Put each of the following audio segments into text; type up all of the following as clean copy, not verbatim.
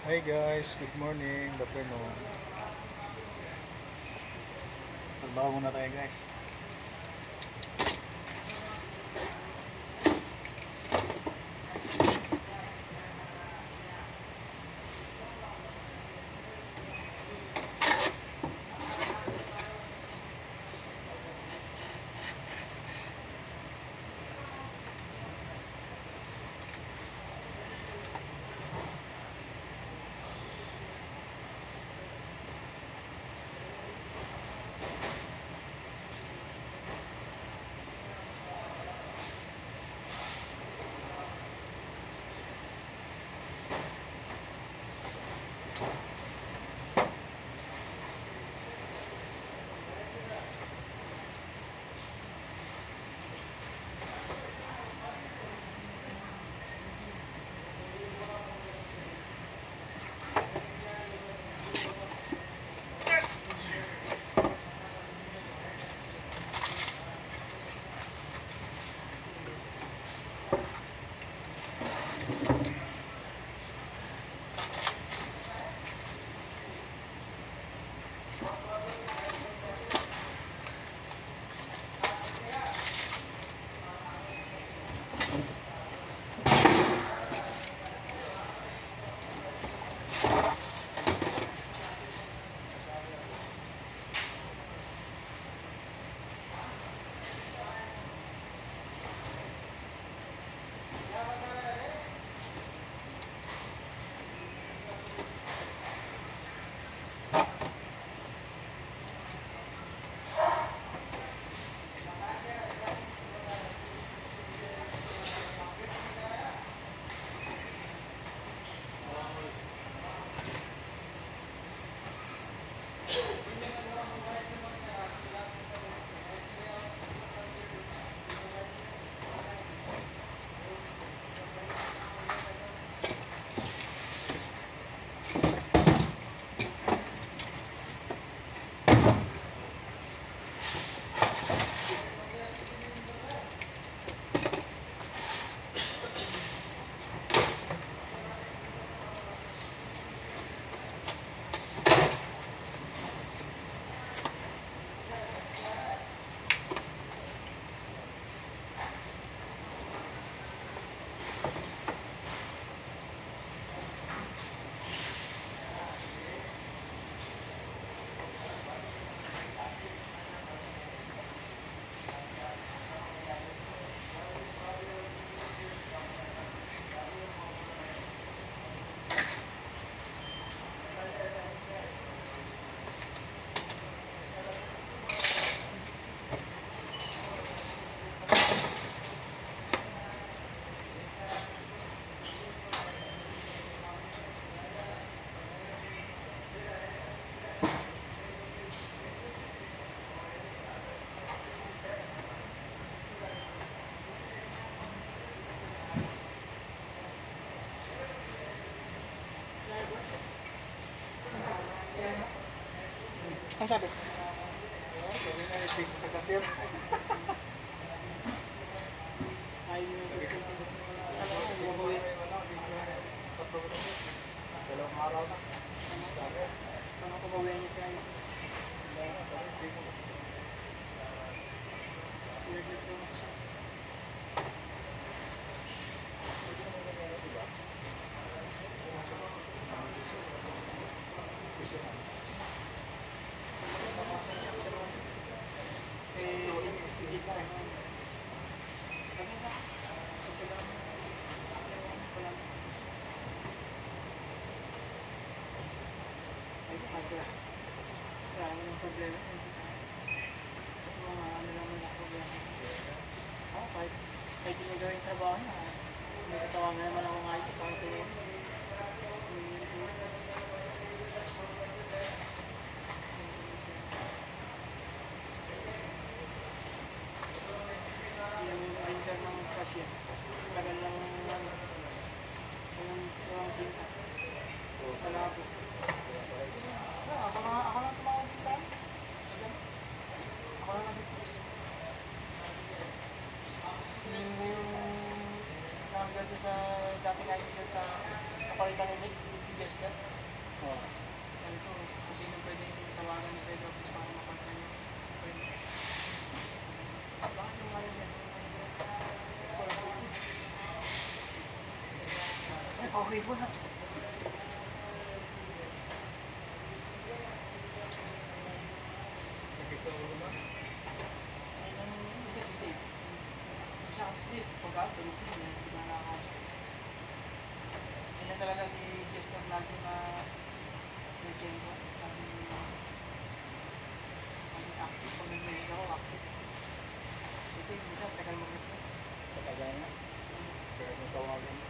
Hi guys, good morning, good afternoon. Trabaho muna tayo guys. Ang sabi? Sabi na isip sa kasir. Ay, Dalawang araw na. sana ko bawian niya siya. Weird ko kasi siya. Higit pa rin. Kami sa ay, pagka marami ng problema yan sa mga ano naman na problema. Oo, kahit hindi gawin yung trabaho niya, may katawagan naman ako nga ito para tulong. Yung printer ng cashier, tagal lang walang tinta. Wala ako. Ako lang tumawag sa akin. Ako lang nag-post. Hinihingi mo yung number doon sa dati namin doon sa kapalitan ng Nick. Jester. Oh. Sabi ko, kung sino pwedeng tawagan ni Fred Office para makontakin yung friend. Bakit yung ngayon yan? Okay po na. Sakit sa ulo ba? Isa si Dave. Isa si Dave. Pagka tulog ko, hindi na nakakausap. Yan na talaga si Jester lagi na legend ko. Ang active. Pag nag-message ako, active. Ito yung minsan, tagal mag-reply. Patagal na. Kaya kung tawagan mo.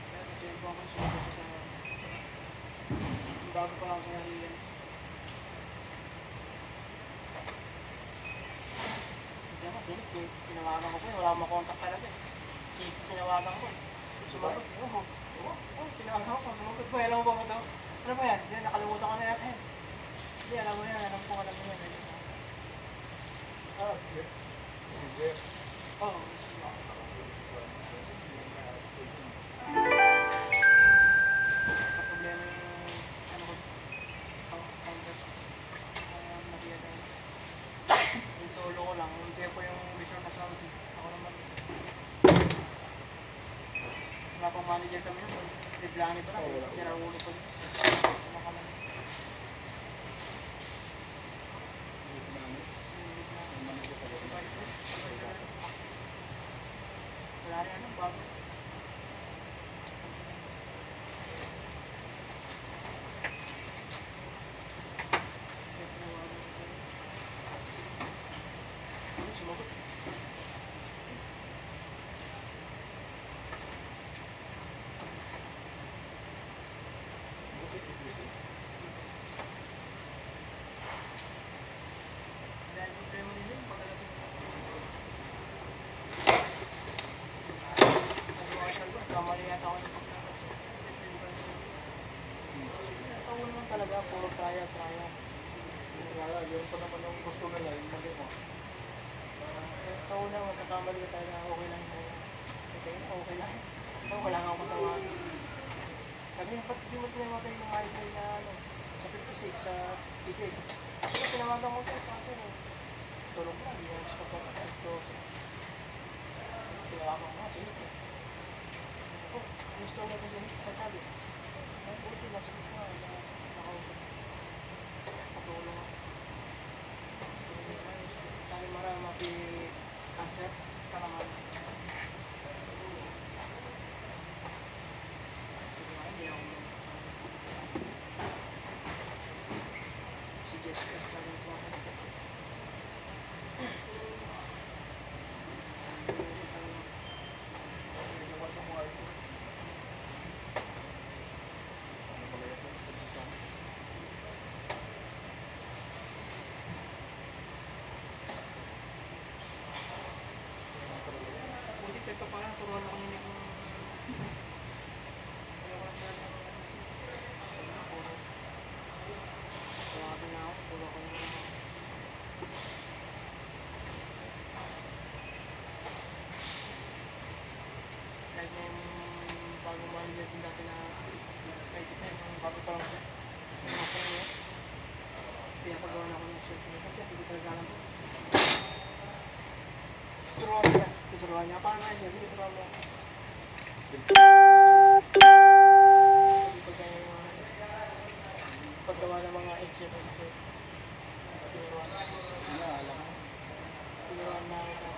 Kaya nag-join ko ako sumunod siya sa... Bago pa lang sa nariyan. Diyan ko, sinip, tinawagan ko po. Wala akong makontak talaga. Sinip, tinawagan ko. Sumagot, oo. Oo, tinawagan ko. Sumagot po. Alam mo ba ito? Ano ba yan? Hindi, nakalimutan ko na natin. Hindi, alam mo yan. Alam mo yan. Ah, Jeff. Si Jeff. Oo. Sa problema yung ano ko, counter. Nag-i-attend. Yung solo ko lang. Hindi po yung visual na sound. Ako naman. Wala pang manager kami nun. Biblani pa lang. Oo, wala. Sira ulo pa yun. Ano ka man. Wala rin ano, bago. Ayun, sumagot. Dahil problema nila yung pagkadating nila. Nag-martial ba? Kamali yata ako ng pagkadating. Sa una naman talaga, puro trial. Wala, yun pa naman yung gusto nila, yung mali mo. Sa una, magkakamali ka talaga, okay lang tayo. Okay lang. Okay lang ako matawagan. Sabi niya, ba't di mo tinawagan yung idol na ano, sa 56, sa CJ? Kasi tinawagan ko tayo, kaso tulog na, hindi na sa alas 12. Tinawagan ko nga, sige. Oh, gusto mo kasi sabi. Ay, buti, nasagot ko nga, nakausap. Patulong ako. Tayo marami mapi-answer, kanaman. Hindi ako si Jessica, sabi niya sa akin. Nawasan mo ay ano pala yan sa sisang? Buti kahit pa parang turuan ako niya kung ayoko na talaga sabi na puro tawagin na ako, puro ako yung kahit na yung bagong manager din dati na excited na yung bago pa lang siya yung nasa niya pinapagawa na ako ng shirt niya kasi hindi ko talaga alam tuturuan niya paano nga siya, sige turuan mo Simple. hindi ko kaya yung paggawa ng mga headset tinuruan Inaalam mo. na ako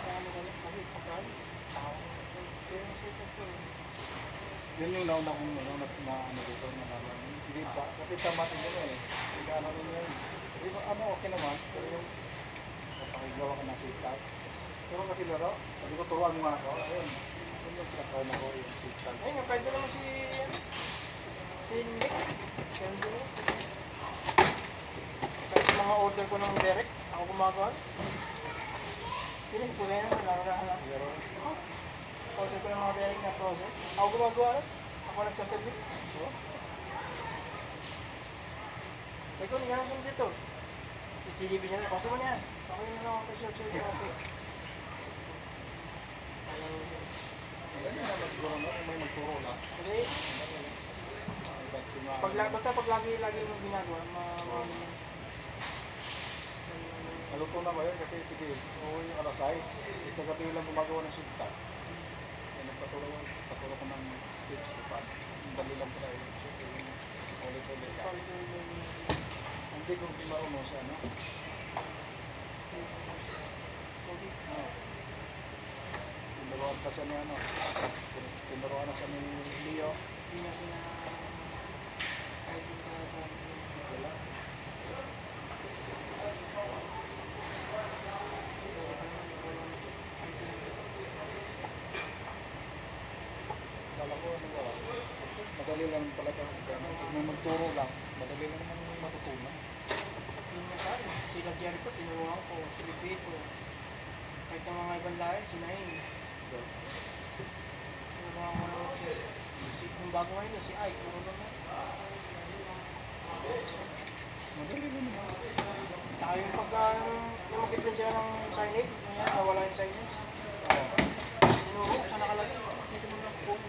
kaya ano kami kasi pagkain tao pero shirt ito Yun yung nauna kong na ano dito, nalaman. Sige pa, kasi tama din yun eh. Nag-ano rin yun. Di ba, ano, okay naman. Pero yung papakigawa ka ng sit-up. Pero kasi laro, sabi ko, turuan mo nga ako. Ayun. Yun yung pinakaw na ko yung sit-up. ayun yung kahit naman si Nick kaya hindi mo kahit yung mga order ko ng direct ako gumagawa sila kulay naman laro na Pero, order ko ng mga direct na process ako gumagawa nun ako nagsasabi so ikaw nga ang sumunod ito CCTV niya, okay mo na yan. Okay na lang ako kasi diretso ako. Ayaw. Ganyan naman siguro, no? Kung may magturo lang. Kasi, Ba't yung mga- basta pag lagi mo ginagawa, Naluto na ba yun? Kasi sige, uuwi yung alas 6. Isa gabi lang gumagawa ng shift time. Paturo ko ng steps ko pa. Ang dali lang pala yun. So, ulit-ulit ka. Hindi ko marunong siya, no? Tinuruan pa siya ni ano. Tinuruan na siya ni Leo. Hindi na sila kahit yung Wala. Kala ko ano ba? Madali lang pala ka. Kung may magturo lang, madali lang naman matutunan. sila Jericho, tinuruan ko, si Lipito. Kahit ang mga ibang lahi, si Nain. Tinuruan ko naman yung bago ngayon, si Ike, marunong na. Madali lang naman. Saka yung pagka, yung mag-different sila ng signage, nawala yung signage. Tinuro, saan nakalagay? Dito mo lang kung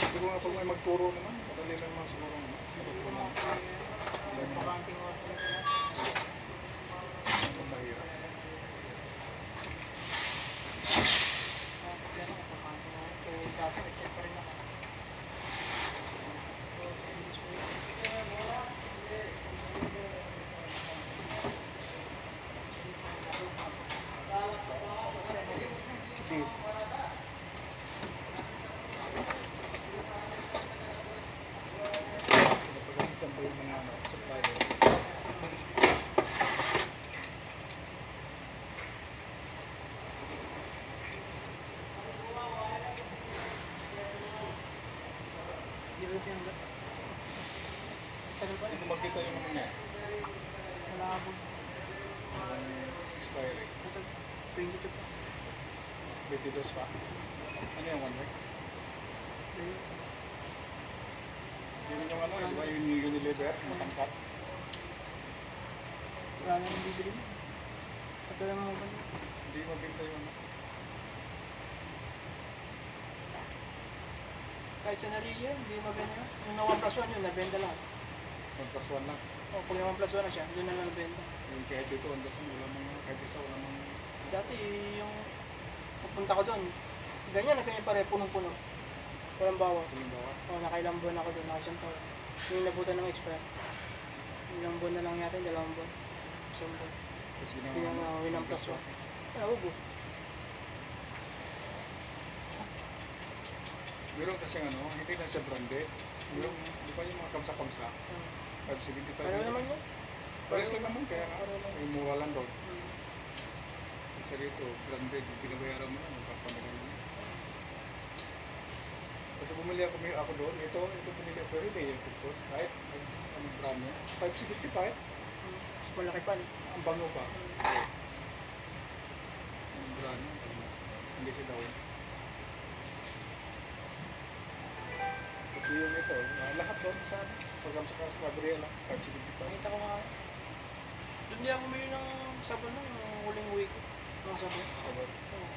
Siguro nga pag may magturo naman, madali lang naman siguro matutunan. pakanting oras na nila. Ang mahirap. Kaya dati, nag-check pa rin ako. Kasi napagalitan ba yung mga supplier? Di ba tinanggap? Tagal pa Hindi rin. ko makita yung ano niya. Malabo. Yung expiry. Ito, 22 pa. 22 pa. Ano yung one week? Yun yung ano, di ba yung Unilever, matangkat? Wala na nang bibili mo. Katulad mo ba niya? Hindi mabinta yung ano. Kahit sa Naria, hindi maganda yun. Yung na 1 plus 1 yun, nabenta lahat. 1 plus 1 lang. O, pag na 1 plus 1 na siya, doon na lang nabenta. Yung kahit dito, ang dasan, wala mga, kahit isa, wala mga, Dati, yung pupunta ko doon, ganyan na ganyan pare, punong-puno. Walang bawa. halimbawa. O, nakailang buwan ako doon, nakaisang taon. Yung nabutan ng expire. Ilang buwan na lang yata, 2 buwan. Isang buwan. Tapos Winang plus 1. Ubus. Meron kasi ano, hindi na siya branded. Meron, di ba yung mga kamsa-kamsa? 575. Pareho naman yun. Pares lang naman, kaya nga. Pareho lang. Yung mura lang doon. Isa dito, branded, yung pinabayaran mo na, magkapanagan mo. Kasi bumili ako doon, ito pinili ko, hindi yung tukot. Kahit, ang brand niya, 575. Mas malaki pa. Ang bango pa. Ang brand niya, hindi siya daw. Kasi yung ito, lahat doon sa program sa Gabriela, 575. Nakita ko nga. Doon din ako bumili ng sabon nung huling uwi ko. Ng sabon. Sabot. Oo.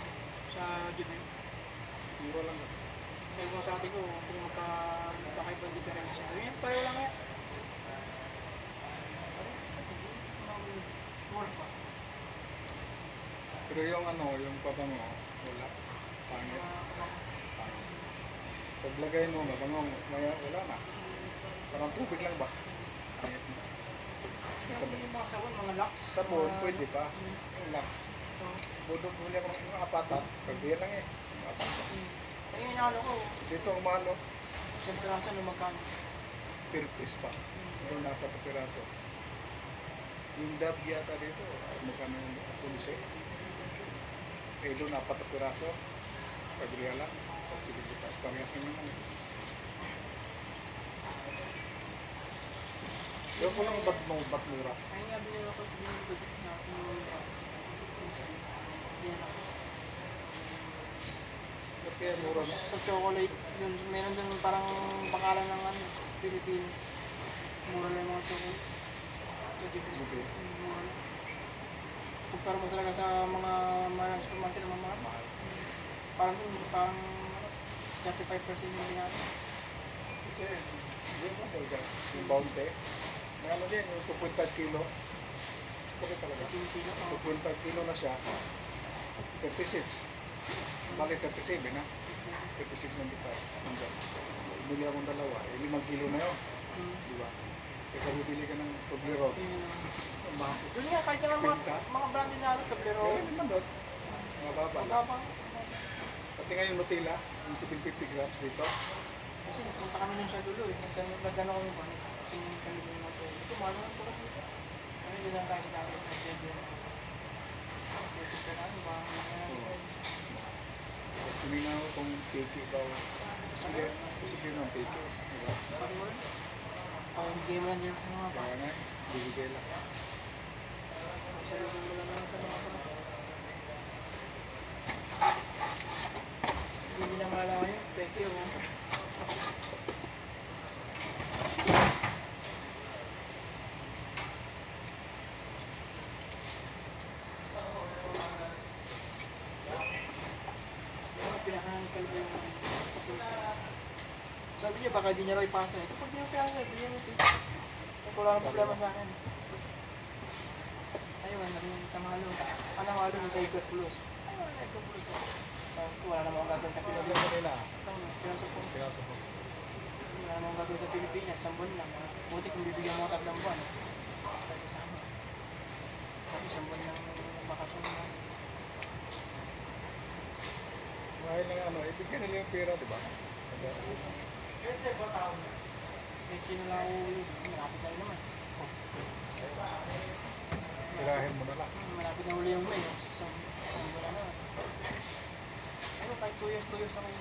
Sa Jubil. Mura lang kasi. Sabi ko sa atin ko kung baka ibang diferensya. Sabi niya, pareho lang yan. Mura pa. Pero yung ano, yung pabango, wala. Pangit. Pangit. Paglagay mo, mabango, wala na. Parang tubig lang ba? Pangit mo. Yung mga sabon, mga locks. Sabon, pwede pa. Yung lax. Budog huli ako ng mga apatat. Pagbiyan lang eh. Mga apatat. Kaya yung ano ko, Dito ang mahal, no? sa transa no magkano. Per piece pa. Yung dapat na piraso. Yung dab yata dito, magkano yung 11. Eh doon, 4 na piraso. Pagbiyan lang. Pagsiligita. Parehas lang naman eh. Yung ko lang ba't mura. Kaya nga binili ako na yan ako. Kasi mura na. Sa chocolate, yun, meron dun parang pangalan ng ano, Pilipino. Mura lang yung mga chocolate. Suzuki. Kumpara mo talaga sa mga supermarket na mga mahal. Parang justify percent yung ginagawa. Kasi, hindi mo talaga. Yung bounty. May ano din, yung 2.5 kilo. Okay talaga. 2.5 kilo na siya. 36. Bakit 37 na? 36 na kita. Bili akong dalawa. 5 kilo na yun. Di ba? Kaysa bibili ka ng Toblerone. Ang mahal. Doon nga, kahit yung mga branded na ano, Toblerone. Meron naman doon. Mga baba. Magabang. Pati nga yung Nutella, yung 750 grams dito. Kasi nagpunta kami nung sa dulo eh. Nagdano kami ba? Tingin kami ng mga to. Ito, mahal naman pala dito. Kami din lang tayo sa dati. Kasi ka namin, baka Tapos tumingnan ko kung piki daw. Posible ng piki. Diba? ang game lang din sa mga Kaya nga, bibigay lang. Sa dulo mo lang naman sa mga to. Hindi nila malaman yun. Thank you. Pinakahanikal ko yung sabi niya baka di niya raw ipasa eh. Kapag di niya ipasa, di niya ito. Wala akong problema sa akin. Ayun, naging tamalo. Ano halo ng Tiger Plus? Ayun, Tiger Plus. Wala namang gagawin sa Pinagyan Pilipinas. mo nila. Pinasok ko. Pinasa po. Wala namang gagawin sa Pilipinas. 1 buwan lang. Buti kung bibigyan mo 3 buwan. Sabi sa amin. Sabi 1 buwan lang bakasyon na. Mahal ng ano, ibigyan nila yung pera, di ba? Eh, sino lang uuwi? Malapit na rin naman. Tirahin mo na lang. Malapit na uli yung May. Isang buwan na. Ano, kahit 2 years ang